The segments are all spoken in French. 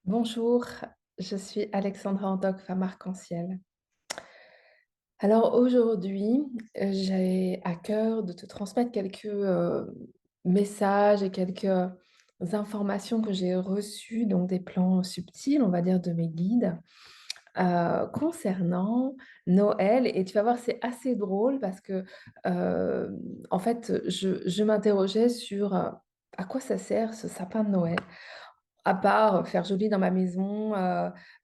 Bonjour, je suis Alexandra Antoc, femme arc-en-ciel. Alors aujourd'hui, j'ai à cœur de te transmettre quelques messages et quelques informations que j'ai reçues, donc des plans subtils, on va dire, de mes guides, concernant Noël. Et tu vas voir, c'est assez drôle parce que, euh, en fait, je m'interrogeais sur à quoi ça sert ce sapin de Noël. À part faire joli dans ma maison,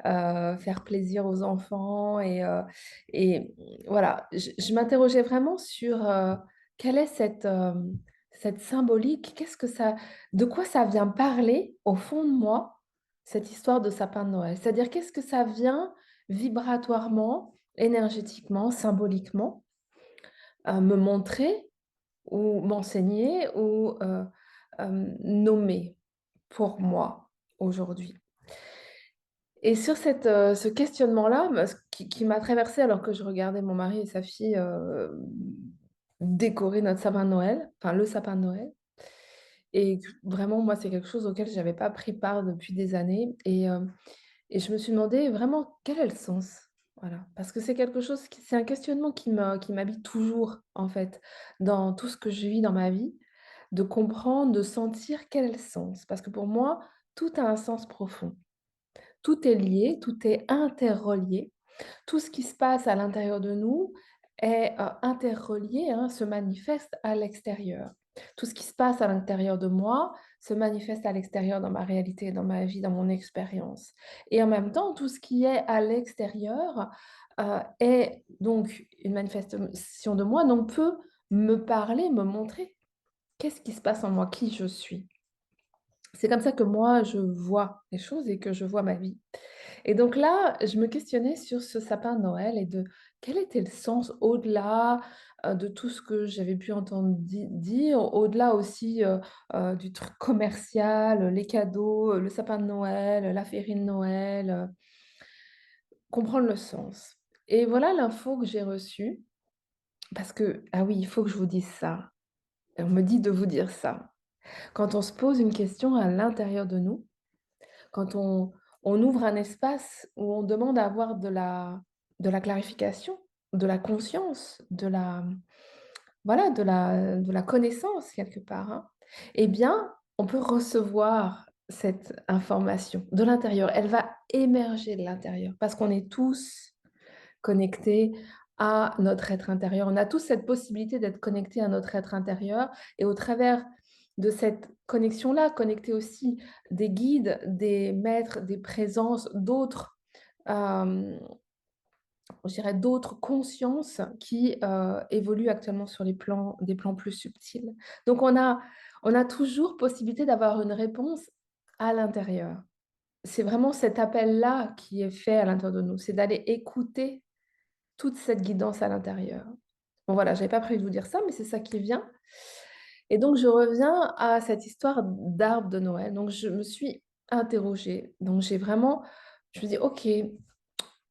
faire plaisir aux enfants et voilà. Je m'interrogeais vraiment sur, quelle est cette symbolique? Qu'est-ce que ça de quoi ça vient parler au fond de moi, cette histoire de sapin de Noël? C'est-à-dire qu'est-ce que ça vient vibratoirement, énergétiquement, symboliquement, me montrer ou m'enseigner ou, nommer pour moi aujourd'hui? Et sur ce questionnement-là, ce qui m'a traversée alors que je regardais mon mari et sa fille, décorer notre sapin de Noël, enfin le sapin de Noël, et que vraiment moi c'est quelque chose auquel j'avais pas pris part depuis des années et je me suis demandé vraiment quel est le sens? Voilà, parce que c'est quelque chose qui c'est un questionnement qui m'habite toujours en fait, dans tout ce que je vis dans ma vie, de comprendre, de sentir quel est le sens. Parce que pour moi, tout a un sens profond. Tout est lié, tout est interrelié. Tout ce qui se passe à l'intérieur de nous est, interrelié, hein, se manifeste à l'extérieur. Tout ce qui se passe à l'intérieur de moi se manifeste à l'extérieur dans ma réalité, dans ma vie, dans mon expérience. Et en même temps, tout ce qui est à l'extérieur, est donc une manifestation de moi, donc peut me parler, me montrer qu'est-ce qui se passe en moi, qui je suis. C'est comme ça que moi je vois les choses et que je vois ma vie. Et donc là, je me questionnais sur ce sapin de Noël et de quel était le sens au-delà, de tout ce que j'avais pu entendre dire, au-delà aussi, du truc commercial, les cadeaux, le sapin de Noël, la féerie de Noël, comprendre le sens. Et voilà l'info que j'ai reçue parce que ah oui, il faut que je vous dise ça. On me dit de vous dire ça. Quand on se pose une question à l'intérieur de nous, quand on ouvre un espace où on demande à avoir de la clarification, de la conscience, voilà, de la connaissance quelque part, hein, eh bien, on peut recevoir cette information de l'intérieur. Elle va émerger de l'intérieur parce qu'on est tous connectés à notre être intérieur. On a tous cette possibilité d'être connectés à notre être intérieur et au travers de cette connexion-là, connecter aussi des guides, des maîtres, des présences, d'autres, je dirais d'autres consciences qui évoluent actuellement sur des plans plus subtils. Donc on a toujours possibilité d'avoir une réponse à l'intérieur. C'est vraiment cet appel-là qui est fait à l'intérieur de nous, c'est d'aller écouter toute cette guidance à l'intérieur. Bon voilà, j'avais pas prévu de vous dire ça, mais c'est ça qui vient. Et donc je reviens à cette histoire d'arbre de Noël. Donc je me suis interrogée. Donc je me dis: «OK,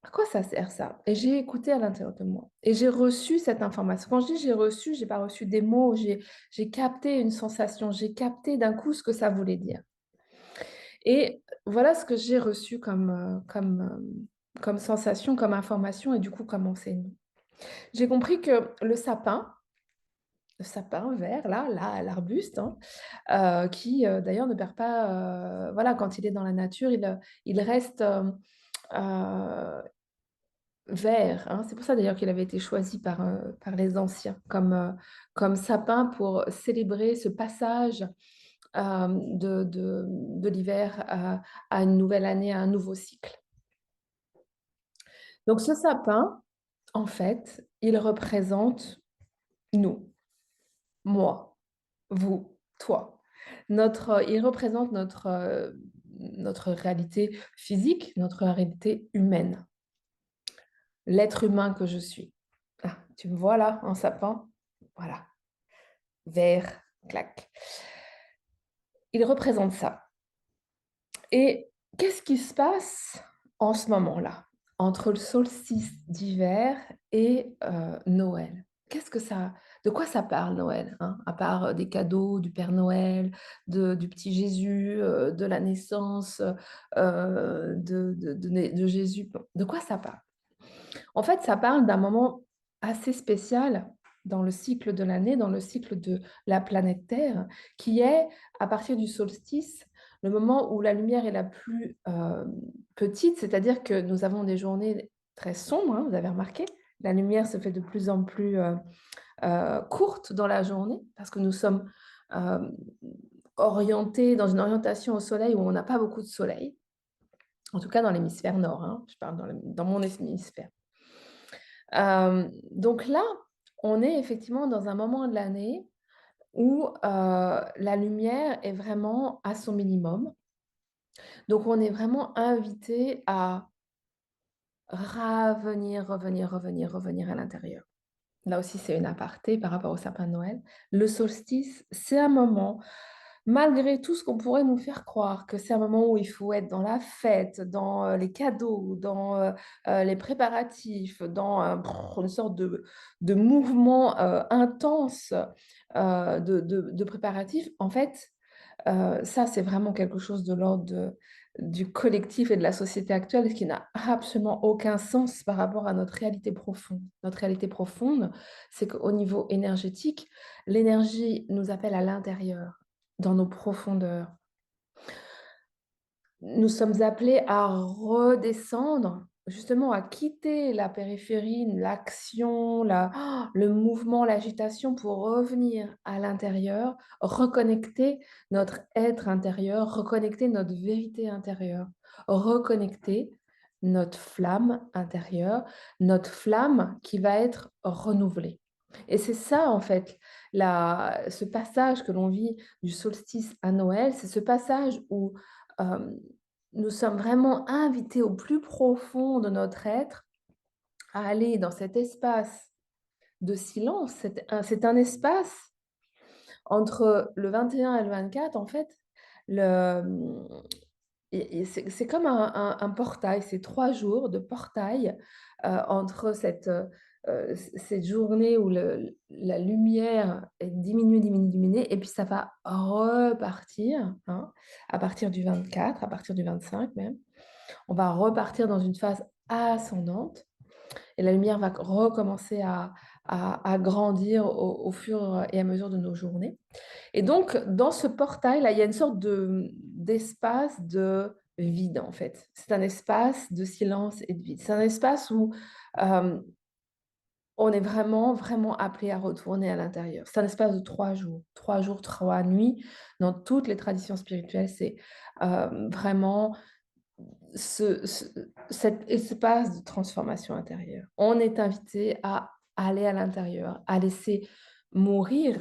à quoi ça sert ça?» Et j'ai écouté à l'intérieur de moi et j'ai reçu cette information. Quand je dis j'ai reçu, j'ai pas reçu des mots, j'ai capté une sensation, j'ai capté d'un coup ce que ça voulait dire. Et voilà ce que j'ai reçu comme sensation, comme information et du coup comme enseignement. J'ai compris que le sapin vert là, l'arbuste, hein, qui, d'ailleurs ne perd pas, voilà, quand il est dans la nature, il reste, vert, hein. C'est pour ça d'ailleurs qu'il avait été choisi par les anciens comme sapin pour célébrer ce passage, de l'hiver à une nouvelle année, à un nouveau cycle. Donc ce sapin, en fait, il représente nous, moi, vous, toi. Il représente notre réalité physique, notre réalité humaine, l'être humain que je suis. Ah, tu me vois là, en sapin? Voilà, vert, clac. Il représente ça. Et qu'est-ce qui se passe en ce moment-là, entre le solstice d'hiver et Noël? qu'est-ce que ça de quoi ça parle Noël, hein? À part, des cadeaux, du Père Noël, du petit Jésus, de la naissance, de Jésus. Bon, de quoi ça parle? En fait, ça parle d'un moment assez spécial dans le cycle de l'année, dans le cycle de la planète Terre, qui est, à partir du solstice, le moment où la lumière est la plus, petite. C'est-à-dire que nous avons des journées très sombres, hein, vous avez remarqué? La lumière se fait de plus en plus, courte dans la journée parce que nous sommes, hem, orientés dans une orientation au soleil où on n'a pas beaucoup de soleil. En tout cas dans l'hémisphère nord, hein, je parle dans mon hémisphère. Donc là, on est effectivement dans un moment de l'année où, la lumière est vraiment à son minimum. Donc on est vraiment invité à revenir à l'intérieur. Là aussi, c'est une aparté par rapport au sapin de Noël. Le solstice, c'est un moment, malgré tout ce qu'on pourrait nous faire croire, que c'est un moment où il faut être dans la fête, dans, les cadeaux, dans, les préparatifs, dans, une sorte de mouvement, intense, de préparatifs. En fait, ça, c'est vraiment quelque chose de l'ordre du collectif et de la société actuelle, ce qui n'a absolument aucun sens par rapport à notre réalité profonde. Notre réalité profonde, c'est qu'au niveau énergétique, l'énergie nous appelle à l'intérieur, dans nos profondeurs. Nous sommes appelés à redescendre, justement à quitter la périphérie, l'action, le mouvement, l'agitation pour revenir à l'intérieur, reconnecter notre être intérieur, reconnecter notre vérité intérieure, reconnecter notre flamme intérieure, notre flamme qui va être renouvelée. Et c'est ça, en fait, ce passage que l'on vit du solstice à Noël, c'est ce passage où Hem, nous sommes vraiment invités au plus profond de notre être à aller dans cet espace de silence. C'est un espace entre le 21 et le 24 en fait, le, et c'est comme un portail, c'est 3 jours de portail, entre cette journée où la lumière est diminuée et puis ça va repartir, hein, à partir du 24, à partir du 25 même. On va repartir dans une phase ascendante et la lumière va recommencer à grandir au fur et à mesure de nos journées. Et donc, dans ce portail-là, il y a une sorte d'espace de vide, en fait. C'est un espace de silence et de vide. C'est un espace où, hem, on est vraiment, vraiment appelé à retourner à l'intérieur. C'est un espace de 3 jours, 3 jours, 3 nuits. Dans toutes les traditions spirituelles, c'est, vraiment ce cet espace de transformation intérieure. On est invité à aller à l'intérieur, à laisser mourir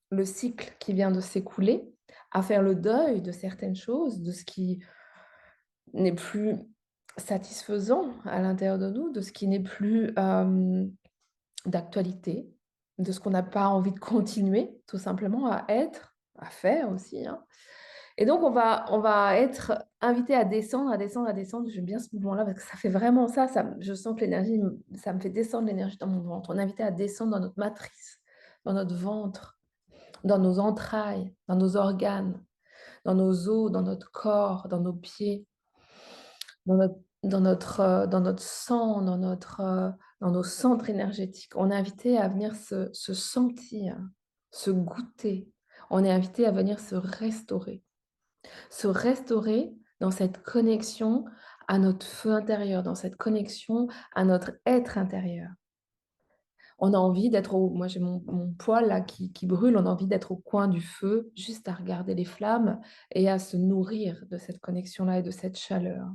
le cycle qui vient de s'écouler, à faire le deuil de certaines choses, de ce qui n'est plus satisfaisant à l'intérieur de nous, de ce qui n'est plus, d'actualité, de ce qu'on n'a pas envie de continuer tout simplement à être, à faire aussi, hein. Et donc on va être invité à descendre, à descendre, à descendre. J'aime bien ce mouvement-là parce que ça fait vraiment ça, je sens que l'énergie ça me fait descendre l'énergie dans mon ventre. On est invité à descendre dans notre matrice, dans notre ventre, dans nos entrailles, dans nos organes, dans nos os, dans notre corps, dans nos pieds, dans notre sang, dans nos centres énergétiques. On est invité à venir se sentir, se goûter. On est invité à venir se restaurer. Se restaurer dans cette connexion à notre feu intérieur, dans cette connexion à notre être intérieur. On a envie d'être moi j'ai mon poil là qui brûle, on a envie d'être au coin du feu, juste à regarder les flammes et à se nourrir de cette connexion-là et de cette chaleur.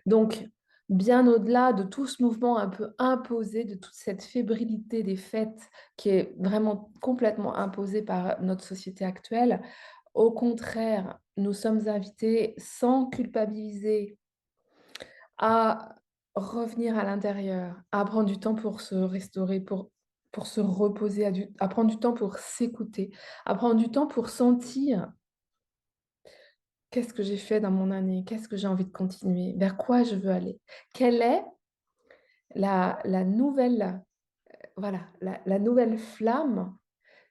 Donc, bien au-delà de tout ce mouvement un peu imposé, de toute cette fébrilité des fêtes qui est vraiment complètement imposée par notre société actuelle, au contraire, nous sommes invités sans culpabiliser à revenir à l'intérieur, à prendre du temps pour se restaurer, pour se reposer, à prendre du temps pour s'écouter, à prendre du temps pour sentir: «Qu'est-ce que j'ai fait dans mon année? Qu'est-ce que j'ai envie de continuer? Vers quoi je veux aller? Quelle est la nouvelle voilà, la nouvelle flamme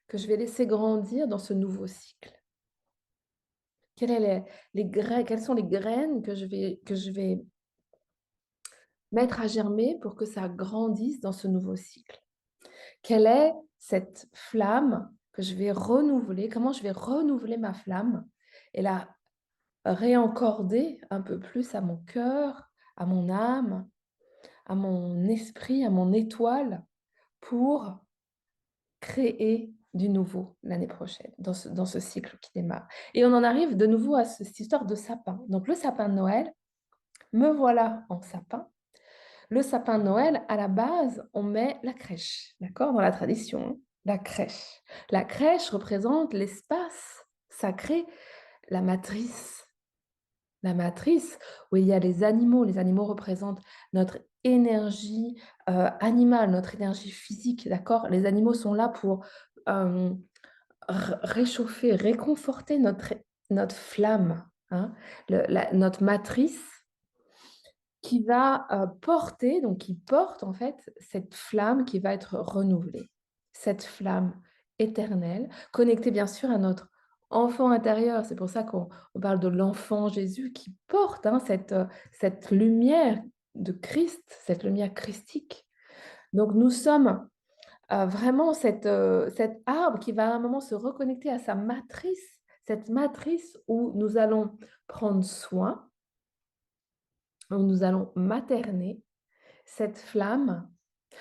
que je vais laisser grandir dans ce nouveau cycle. Quelle est les graines quelles sont les graines que je vais mettre à germer pour que ça grandisse dans ce nouveau cycle? Quelle est cette flamme que je vais renouveler? Comment je vais renouveler ma flamme et la réencorder un peu plus à mon cœur, à mon âme, à mon esprit, à mon étoile pour créer du nouveau l'année prochaine, dans ce cycle qui démarre. Et on en arrive de nouveau à cette histoire de sapin. Donc le sapin de Noël, me voilà en sapin. Le sapin de Noël, à la base, on met la crèche, d'accord? Dans la tradition, hein, la crèche. La crèche représente l'espace sacré, la matrice. La matrice où il y a les animaux. Les animaux représentent notre énergie, animale, notre énergie physique, d'accord? Les animaux sont là pour, hem, réchauffer, réconforter notre flamme, hein. Notre matrice qui va, porter, donc qui porte en fait cette flamme qui va être renouvelée. Cette flamme éternelle, connectée bien sûr à notre enfant intérieur. C'est pour ça qu'on parle de l'enfant Jésus qui porte, hein, cette lumière de Christ, cette lumière christique. Donc nous sommes, vraiment cet arbre qui va à un moment se reconnecter à sa matrice, cette matrice où nous allons prendre soin, où nous allons materner cette flamme,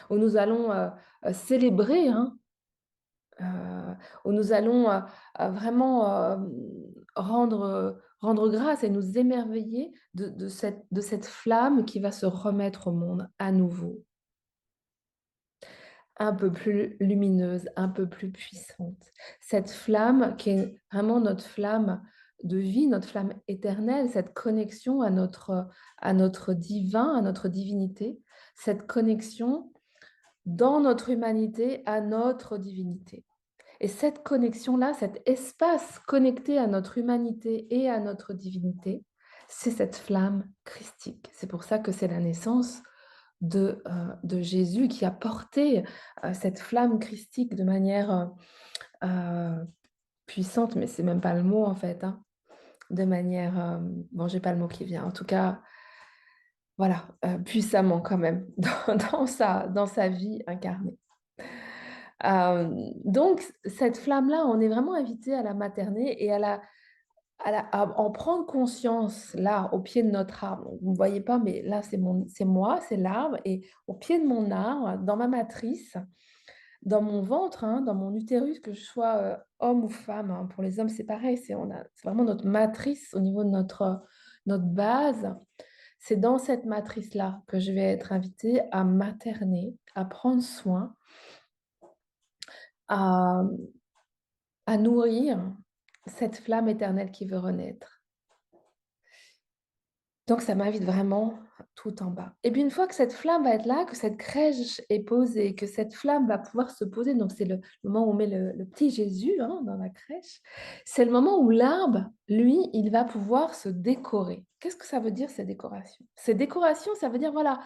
où nous allons, célébrer, hein, où nous allons, vraiment, rendre grâce et nous émerveiller de cette flamme qui va se remettre au monde à nouveau, un peu plus lumineuse, un peu plus puissante. Cette flamme qui est vraiment notre flamme de vie, notre flamme éternelle, cette connexion à notre divin, à notre divinité, cette connexion dans notre humanité à notre divinité. Et cette connexion-là, cet espace connecté à notre humanité et à notre divinité, c'est cette flamme christique. C'est pour ça que c'est la naissance de Jésus qui a porté cette flamme christique de manière puissante, mais c'est même pas le mot en fait, hein, de manière, bon, j'ai pas le mot qui vient. En tout cas, voilà, puissamment quand même dans sa vie incarnée. Donc cette flamme-là, on est vraiment invité à la materner et à en prendre conscience là, au pied de notre arbre. Vous ne voyez pas, mais là, c'est moi, c'est l'arbre et au pied de mon arbre, dans ma matrice, dans mon ventre, hein, dans mon utérus, que je sois, homme ou femme, hein. Pour les hommes, c'est pareil, c'est vraiment notre matrice au niveau de notre base. C'est dans cette matrice-là que je vais être invitée à materner, à prendre soin, à nourrir cette flamme éternelle qui veut renaître. Donc ça m'invite vraiment tout en bas. Et puis une fois que cette flamme va être là, que cette crèche est posée, que cette flamme va pouvoir se poser, donc c'est le moment où on met le petit Jésus, hein, dans la crèche, c'est le moment où l'arbre, lui, il va pouvoir se décorer. Qu'est-ce que ça veut dire ces décorations? Ces décorations, ça veut dire, voilà,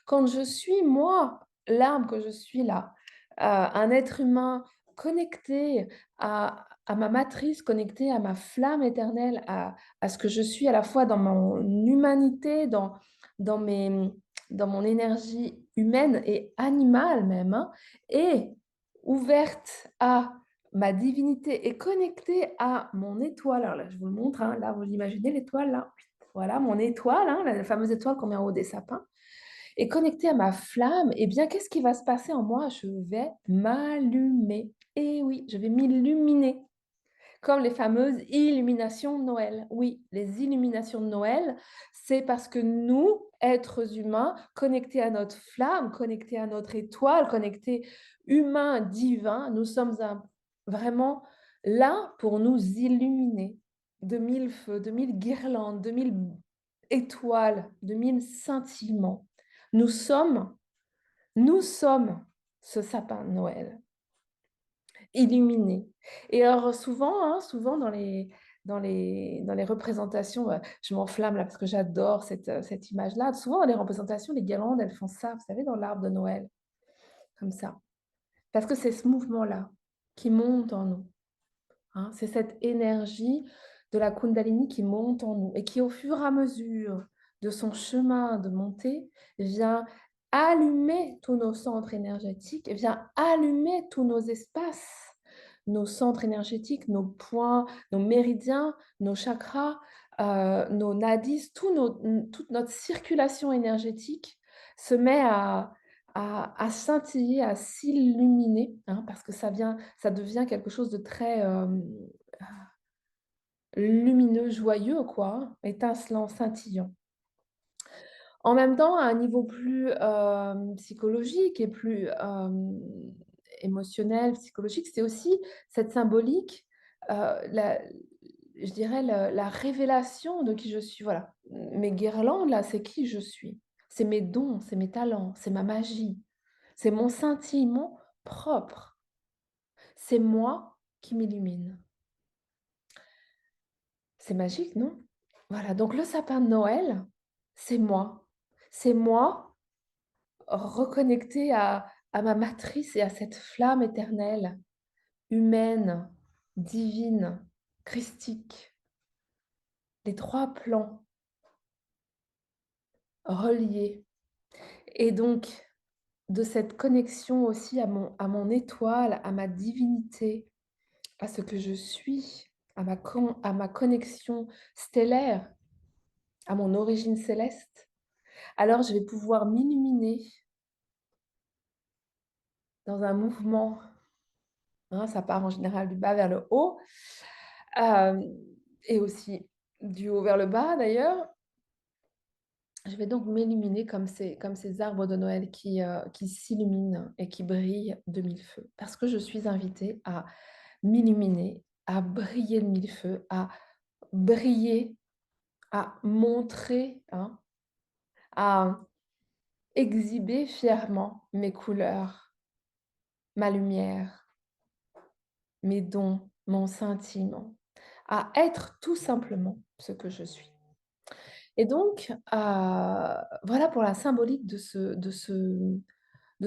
quand je suis moi, l'arbre que je suis là, un être humain connecté à ma matrice, connecté à ma flamme éternelle, à ce que je suis à la fois dans mon humanité, dans mes dans mon énergie humaine et animale même, hein, et ouverte à ma divinité et connectée à mon étoile. Alors là, je vous le montre, hein, là, vous l'imaginez l'étoile là? Voilà mon étoile, hein, la fameuse étoile qu'on met en haut des sapins et connectée à ma flamme, eh bien, qu'est-ce qui va se passer en moi? Je vais m'allumer. Et oui, je vais m'illuminer. Comme les fameuses illuminations de Noël. Oui, les illuminations de Noël, c'est parce que nous, êtres humains, connectés à notre flamme, connectés à notre étoile, connectés humains, divins, nous sommes vraiment là pour nous illuminer de mille feux, de mille guirlandes, de mille étoiles, de mille scintillements. Nous sommes, nous sommes ce sapin de Noël. Illuminé. Et alors souvent, hein, souvent dans les représentations, je m'enflamme là parce que j'adore cette image-là. Souvent dans les représentations, les guirlandes, elles font ça, vous savez, dans l'arbre de Noël, comme ça. Parce que c'est ce mouvement-là qui monte en nous, hein. C'est cette énergie de la Kundalini qui monte en nous et qui, au fur et à mesure de son chemin de montée, vient allumer tous nos centres énergétiques, vient allumer tous nos espaces, nos centres énergétiques, nos points, nos méridiens, nos chakras, nos nadis, toute notre circulation énergétique se met à scintiller, à s'illuminer, hein, parce que ça devient quelque chose de très, lumineux, joyeux quoi, hein, étincelant, scintillant. En même temps, à un niveau plus, psychologique et plus, émotionnel, psychologique, c'est aussi cette symbolique, la je dirais la révélation de qui je suis, voilà. Mes guirlandes là, c'est qui je suis. C'est mes dons, c'est mes talents, c'est ma magie, c'est mon scintillement propre. C'est moi qui m'illumine. C'est magique, non? Voilà, donc le sapin de Noël, c'est moi. C'est moi reconnectée à ma matrice et à cette flamme éternelle, humaine, divine, christique. Les 3 plans reliés et donc de cette connexion aussi à mon étoile, à ma divinité, à ce que je suis, à ma connexion stellaire, à mon origine céleste. Alors je vais pouvoir m'illuminer dans un mouvement, hein, ça part en général du bas vers le haut, hem et aussi du haut vers le bas d'ailleurs. Je vais donc m'illuminer comme ces arbres de Noël qui s'illuminent et qui brillent de mille feux. Parce que je suis invitée à m'illuminer, à briller de mille feux, à briller, à montrer, hein, à exhiber fièrement mes couleurs, ma lumière, mes dons, mon scintillement, à être tout simplement ce que je suis. Et donc, voilà pour la symbolique de ce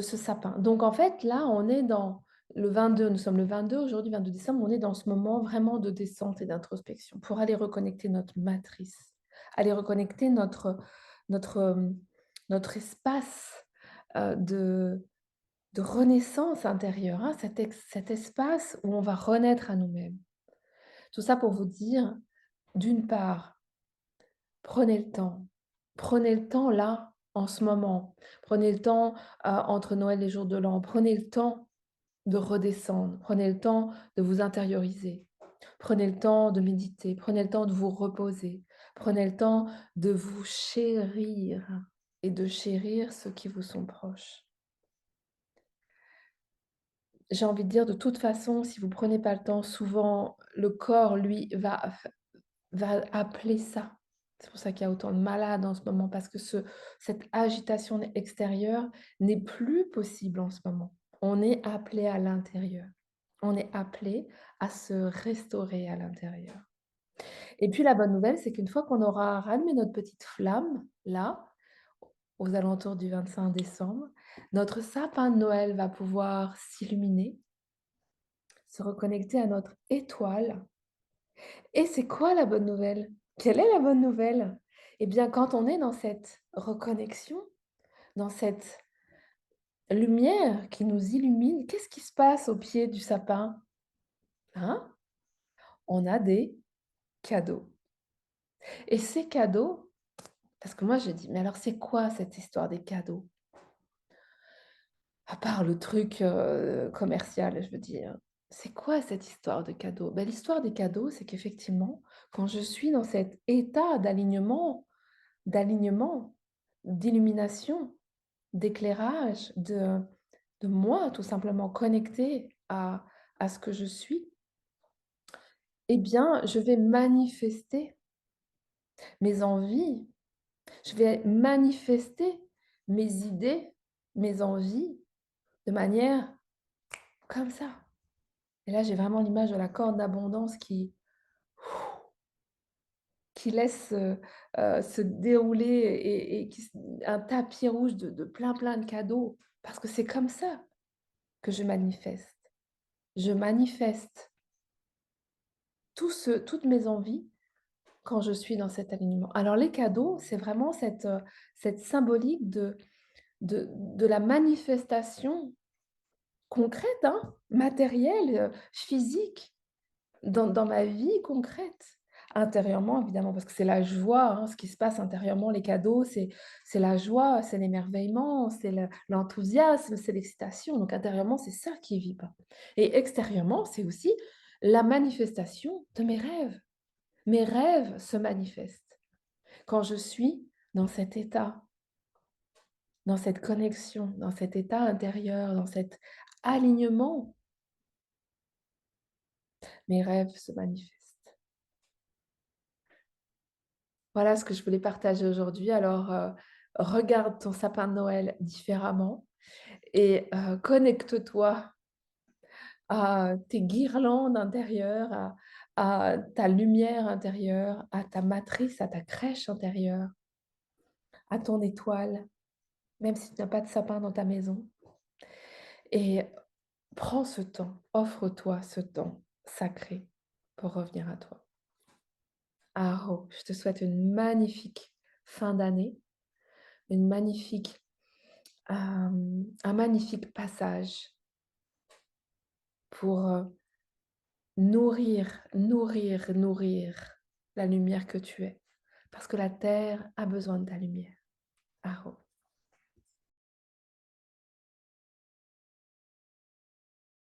sapin. Donc en fait, là, on est dans le 22, nous sommes le 22 aujourd'hui, 22 décembre, on est dans ce moment vraiment de descente et d'introspection pour aller reconnecter notre matrice, aller reconnecter notre, notre espace, de renaissance intérieure, hein, cet espace où on va renaître à nous-mêmes. Tout ça pour vous dire, d'une part, prenez le temps. Prenez le temps là, en ce moment. Prenez le temps, entre Noël et jour de l'an. Prenez le temps de redescendre. Prenez le temps de vous intérioriser. Prenez le temps de méditer. Prenez le temps de vous reposer. Prenez le temps de vous chérir et de chérir ceux qui vous sont proches. J'ai envie de dire, de toute façon, si vous prenez pas le temps, souvent le corps, lui, va appeler ça. C'est pour ça qu'il y a autant de malades en ce moment, parce que cette agitation extérieure n'est plus possible en ce moment. On est appelé à l'intérieur. On est appelé à se restaurer à l'intérieur. Et puis la bonne nouvelle, c'est qu'une fois qu'on aura rallumé notre petite flamme, là, aux alentours du 25 décembre, notre sapin de Noël va pouvoir s'illuminer, se reconnecter à notre étoile. Et c'est quoi la bonne nouvelle? Quelle est la bonne nouvelle? Eh bien, quand on est dans cette reconnexion, dans cette lumière qui nous illumine, qu'est-ce qui se passe au pied du sapin? Hein? On a des cadeaux. Et ces cadeaux, parce que moi je dis: «Mais alors c'est quoi cette histoire des cadeaux?» À part le truc, commercial, je veux dire. C'est quoi cette histoire de cadeaux? Ben l'histoire des cadeaux, c'est qu'effectivement, quand je suis dans cet état d'alignement, d'illumination, d'éclairage, de moi tout simplement connectée à ce que je suis, eh bien, je vais manifester mes envies, je vais manifester mes idées, mes envies de manière comme ça. Et là, j'ai vraiment l'image de la corde d'abondance qui laisse, se dérouler et qui s un tapis rouge de plein de cadeaux parce que c'est comme ça. que je manifeste. Je manifeste toutes mes envies quand je suis dans cet alignement. Alors les cadeaux, c'est vraiment cette symbolique de la manifestation concrète, hein, matérielle, physique, dans ma vie concrète. Intérieurement évidemment, parce que c'est la joie, hein, ce qui se passe intérieurement, les cadeaux, c'est la joie, c'est l'émerveillement, c'est l'enthousiasme, c'est l'excitation. Donc intérieurement, c'est ça qui est vibre. Et extérieurement, c'est aussi la manifestation de mes rêves. Mes rêves se manifestent quand je suis dans cet état, dans cette connexion, dans cet état intérieur, dans cet alignement, mes rêves se manifestent. Voilà ce que je voulais partager aujourd'hui. Alors, regarde ton sapin de Noël différemment et connecte-toi à tes guirlandes intérieures, à ta lumière intérieure, à ta matrice, à ta crèche intérieure, à ton étoile, même si tu n'as pas de sapin dans ta maison. Et prends ce temps, offre-toi ce temps sacré pour revenir à toi. Aro, je te souhaite une magnifique fin d'année, une magnifique, un magnifique passage pour nourrir la lumière que tu es. Parce que la terre a besoin de ta lumière. Aro.